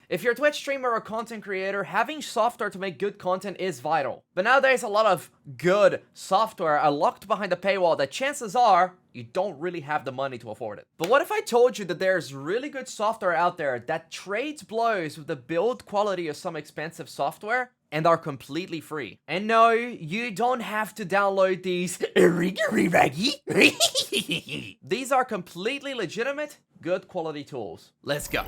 If you're a Twitch streamer or content creator, having software to make good content is vital. But nowadays, a lot of good software are locked behind a paywall that chances are you don't really have the money to afford it. But what if I told you that there's really good software out there that trades blows with the build quality of some expensive software and are completely free? And no, you don't have to download these These are completely legitimate, good quality tools. Let's go.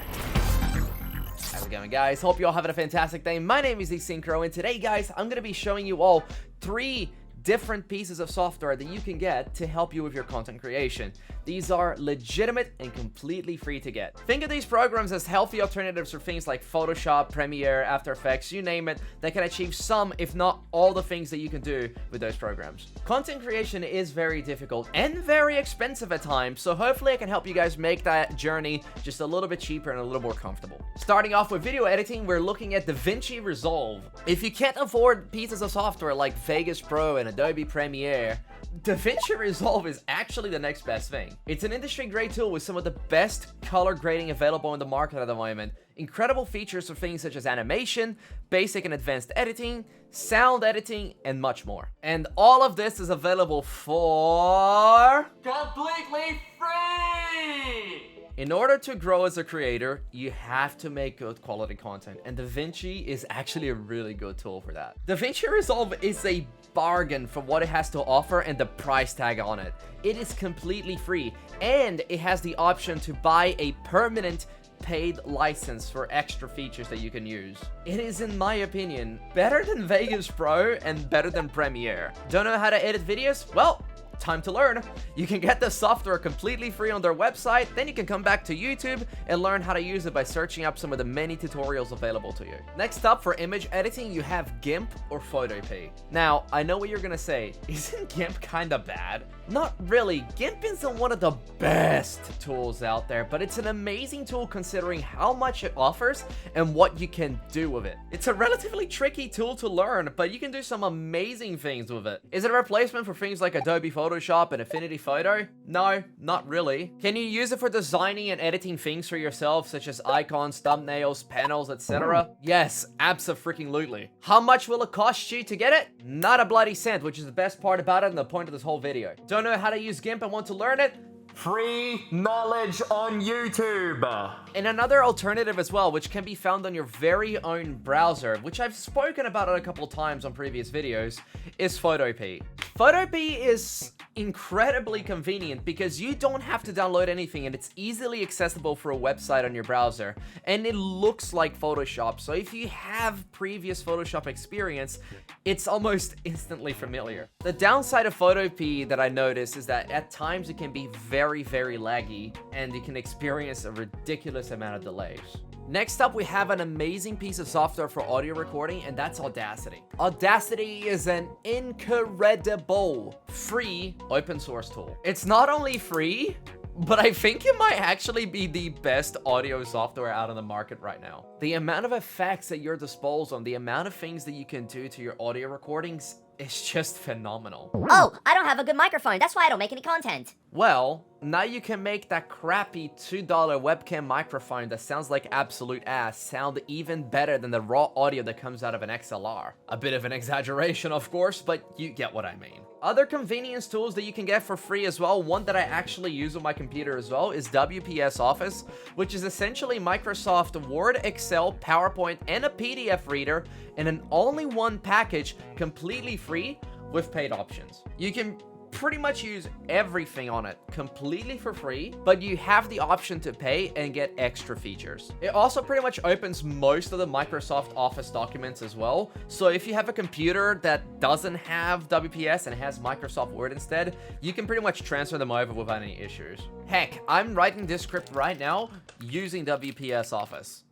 How's it going, guys? Hope you all having a fantastic day. My name is DeSynkro, and today, guys, I'm going to be showing you all 3 different pieces of software that you can get to help you with your content creation. These are legitimate and completely free to get. Think of these programs as healthy alternatives for things like Photoshop, Premiere, After Effects, you name it, that can achieve some, if not all, the things that you can do with those programs. Content creation is very difficult and very expensive at times, so hopefully I can help you guys make that journey just a little bit cheaper and a little more comfortable. Starting off with video editing, we're looking at Davinci Resolve. If you can't afford pieces of software like Vegas Pro and Adobe Premiere, Davinci Resolve is actually the next best thing. It's an industry-grade tool with some of the best color grading available in the market at the moment. Incredible features for things such as animation, basic and advanced editing, sound editing, and much more. And all of this is available for completely free! In order to grow as a creator, you have to make good quality content, and Davinci is actually a really good tool for that. Davinci Resolve is a bargain for what it has to offer and the price tag on it. It is completely free, and it has the option to buy a permanent paid license for extra features that you can use. It is, in my opinion, better than Vegas Pro and better than Premiere. Don't know how to edit videos? Well, time to learn. You can get the software completely free on their website, then you can come back to YouTube and learn how to use it by searching up some of the many tutorials available to you. Next up, for image editing, you have Gimp or Photopea. Now, I know what you're gonna say. Isn't Gimp kinda bad? Not really. Gimp isn't one of the best tools out there, but it's an amazing tool considering how much it offers and what you can do with it. It's a relatively tricky tool to learn, but you can do some amazing things with it. Is it a replacement for things like Adobe Photoshop and Affinity Photo? No, not really. Can you use it for designing and editing things for yourself, such as icons, thumbnails, panels, etc.? Yes, abso-freaking-lutely. How much will it cost you to get it? Not a bloody cent, which is the best part about it and the point of this whole video. Don't know how to use Gimp and want to learn it? Free knowledge on YouTube. And another alternative as well, which can be found on your very own browser, which I've spoken about it a couple of times on previous videos, is Photopea. Photopea is incredibly convenient because you don't have to download anything, and it's easily accessible for a website on your browser, and it looks like Photoshop, so if you have previous Photoshop experience, it's almost instantly familiar. The downside of Photopea that I noticed is that at times it can be very, very laggy, and you can experience a ridiculous amount of delays. Next up, we have an amazing piece of software for audio recording, and that's Audacity. Audacity is an incredible free open source tool. It's not only free, but I think it might actually be the best audio software out on the market right now. The amount of effects at your disposal and the amount of things that you can do to your audio recordings is just phenomenal. Oh, I don't have a good microphone. That's why I don't make any content. Well, now you can make that crappy $2 webcam microphone that sounds like absolute ass sound even better than the raw audio that comes out of an XLR. A bit of an exaggeration, of course, but you get what I mean. Other convenience tools that you can get for free as well, one that I actually use on my computer as well, is WPS Office, which is essentially Microsoft Word, Excel, PowerPoint, and a PDF reader in an all-in-one package, completely free with paid options. You can pretty much use everything on it completely for free, but you have the option to pay and get extra features. It also pretty much opens most of the Microsoft Office documents as well, so if you have a computer that doesn't have WPS and has Microsoft Word instead, you can pretty much transfer them over without any issues. Heck, I'm writing this script right now using WPS Office.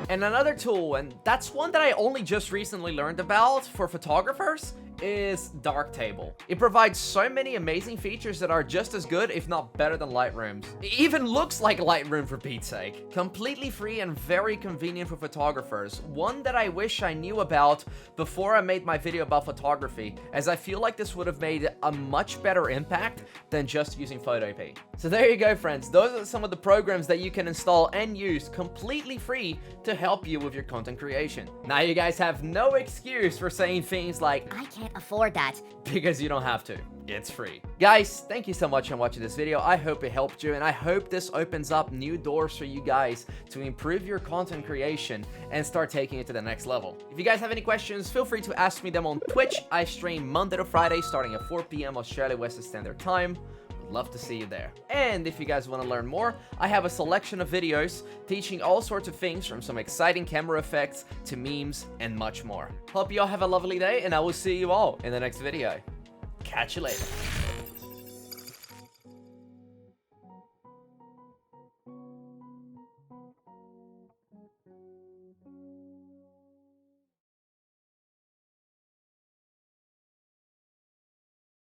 And another tool, and that's one that I only just recently learned about for photographers, is Darktable. It provides so many amazing features that are just as good, if not better than Lightroom's. It even looks like Lightroom for Pete's sake. Completely free and very convenient for photographers. One that I wish I knew about before I made my video about photography, as I feel like this would have made a much better impact than just using Photopea. So there you go, friends. Those are some of the programs that you can install and use completely free to help you with your content creation. Now you guys have no excuse for saying things like, I can't afford that. because you don't have to. It's free. Guys, thank you so much for watching this video. I hope it helped you, and I hope this opens up new doors for you guys to improve your content creation and start taking it to the next level. If you guys have any questions, feel free to ask me them on Twitch. I stream Monday to Friday starting at 4 p.m. Australia Western Standard Time. Love to see you there. And if you guys want to learn more, I have a selection of videos teaching all sorts of things, from some exciting camera effects to memes and much more. Hope you all have a lovely day, and I will see you all in the next video. Catch you later.